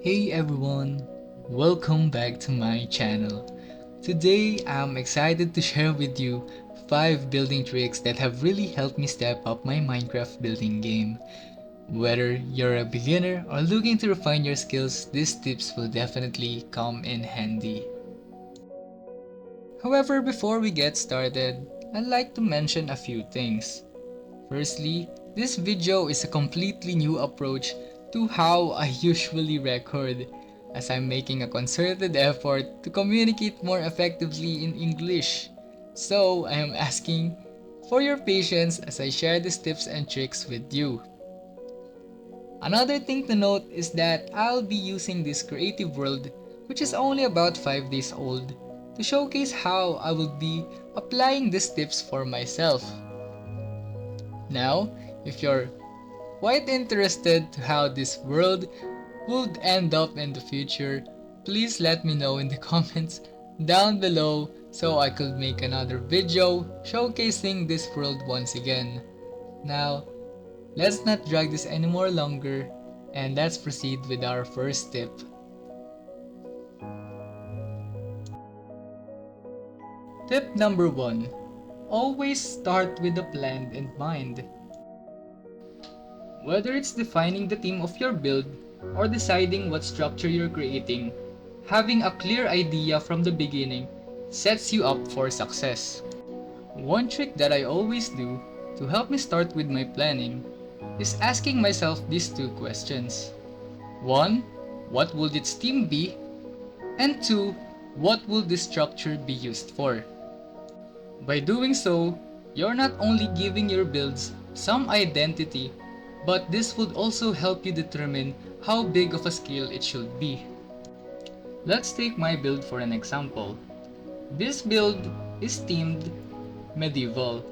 Hey everyone, welcome back to my channel. Today I'm excited to share with you 5 building tricks that have really helped me step up my Minecraft building game. Whether you're a beginner or looking to refine your skills, these tips will definitely come in handy. However, before we get started, I'd like to mention a few things. Firstly, this video is a completely new approach to how I usually record, as I'm making a concerted effort to communicate more effectively in English. So I am asking for your patience as I share these tips and tricks with you. Another thing to note is that I'll be using this creative world, which is only about 5 days old, to showcase how I will be applying these tips for myself. Now, if you're quite interested to how this world would end up in the future, please let me know in the comments down below so I could make another video showcasing this world once again. Now, let's not drag this any more longer and let's proceed with our first tip. Tip number 1. Always start with a plan in mind. Whether it's defining the theme of your build or deciding what structure you're creating, having a clear idea from the beginning sets you up for success. One trick that I always do to help me start with my planning is asking myself these two questions. 1. What will its theme be? And 2. What will this structure be used for? By doing so, you're not only giving your builds some identity, but this would also help you determine how big of a scale it should be. Let's take my build for an example. This build is themed medieval,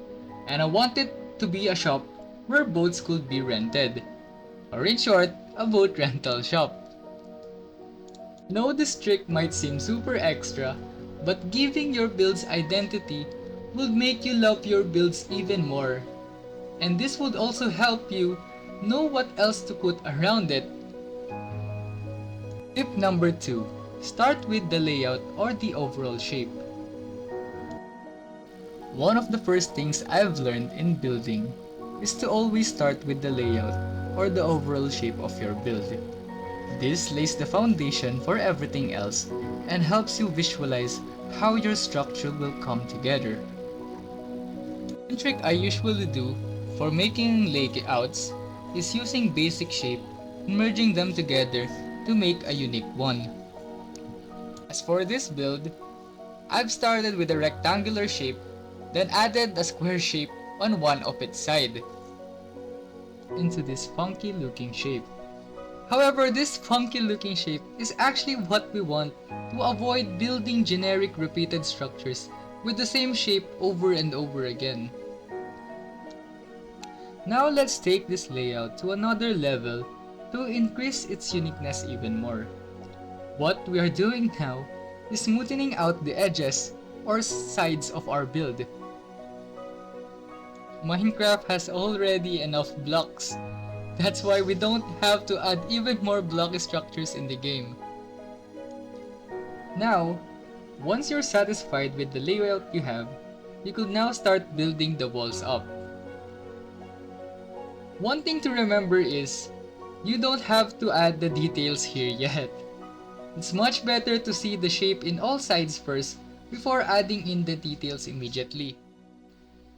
and I want it to be a shop where boats could be rented, or in short, a boat rental shop. No, this trick might seem super extra, but giving your builds identity would make you love your builds even more. And this would also help you know what else to put around it. Tip number 2. Start with the layout or the overall shape. One of the first things I've learned in building is to always start with the layout or the overall shape of your build. This lays the foundation for everything else and helps you visualize how your structure will come together. One trick I usually do for making layouts is using basic shape and merging them together to make a unique one. As for this build, I've started with a rectangular shape, then added a square shape on one of its side into this funky looking shape. However, this funky looking shape is actually what we want to avoid building generic repeated structures with the same shape over and over again. Now let's take this layout to another level to increase its uniqueness even more. What we are doing now is smoothing out the edges or sides of our build. Minecraft has already enough blocks. That's why we don't have to add even more block structures in the game. Now, once you're satisfied with the layout you have, you could now start building the walls up. One thing to remember is, you don't have to add the details here yet. It's much better to see the shape in all sides first before adding in the details immediately.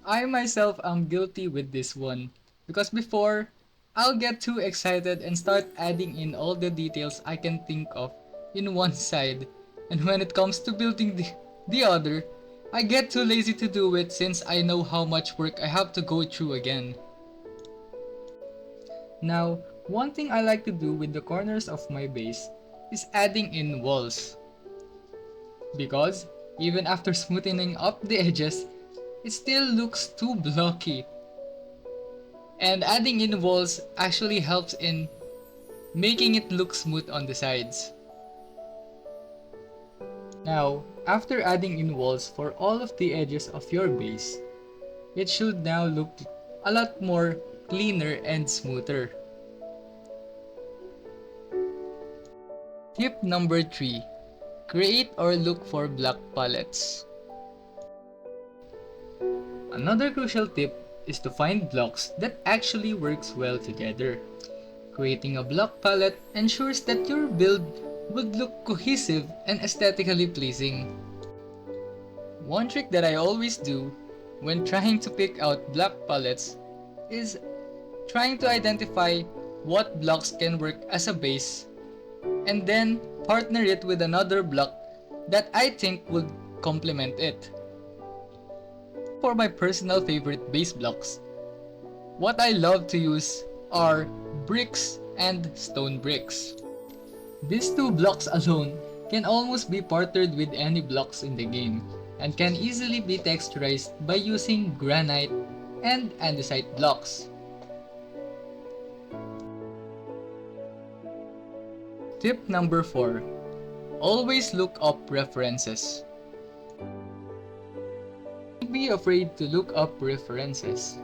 I myself am guilty with this one, because before, I'll get too excited and start adding in all the details I can think of in one side, and when it comes to building the other, I get too lazy to do it since I know how much work I have to go through again. Now, one thing I like to do with the corners of my base is adding in walls. Because, even after smoothing up the edges, it still looks too blocky. And adding in walls actually helps in making it look smooth on the sides. Now, after adding in walls for all of the edges of your base, it should now look a lot more cleaner and smoother. Tip number 3. Create or look for block palettes. Another crucial tip is to find blocks that actually works well together. Creating a block palette ensures that your build would look cohesive and aesthetically pleasing. One trick that I always do when trying to pick out block palettes is trying to identify what blocks can work as a base and then partner it with another block that I think would complement it. For my personal favorite base blocks, what I love to use are bricks and stone bricks. These two blocks alone can almost be partnered with any blocks in the game and can easily be texturized by using granite and andesite blocks. Tip number 4. Always look up references. Don't be afraid to look up references.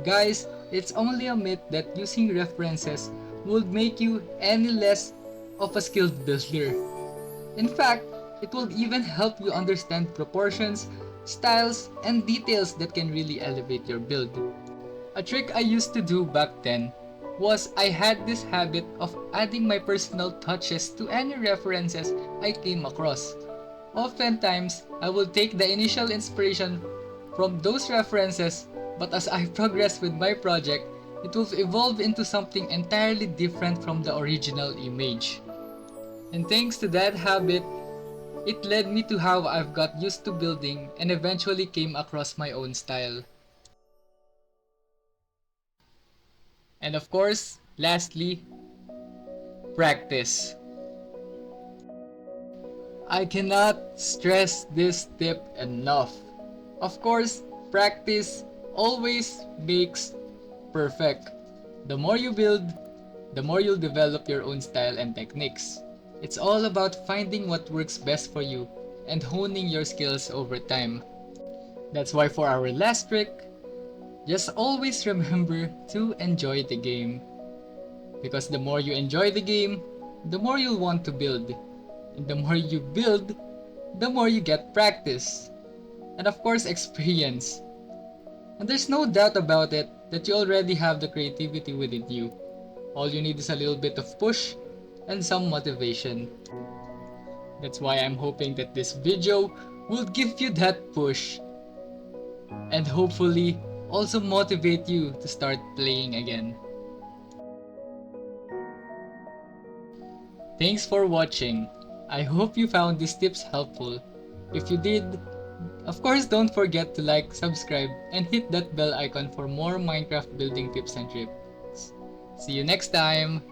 Guys, it's only a myth that using references would make you any less of a skilled builder. In fact, it will even help you understand proportions, styles, and details that can really elevate your build. A trick I used to do back then was I had this habit of adding my personal touches to any references I came across. Oftentimes, I would take the initial inspiration from those references, but as I progress with my project, it will evolve into something entirely different from the original image. And thanks to that habit, it led me to how I've got used to building and eventually came across my own style. And of course, lastly, practice. I cannot stress this tip enough. Of course, practice always makes perfect. The more you build, the more you'll develop your own style and techniques. It's all about finding what works best for you and honing your skills over time. That's why for our last trick, just always remember to enjoy the game. Because the more you enjoy the game, the more you'll want to build. And the more you build, the more you get practice. And of course, experience. And there's no doubt about it that you already have the creativity within you. All you need is a little bit of push and some motivation. That's why I'm hoping that this video will give you that push and hopefully also motivate you to start playing again. Thanks for watching. I hope you found these tips helpful. If you did, of course don't forget to like, subscribe, and hit that bell icon for more Minecraft building tips and tricks. See you next time!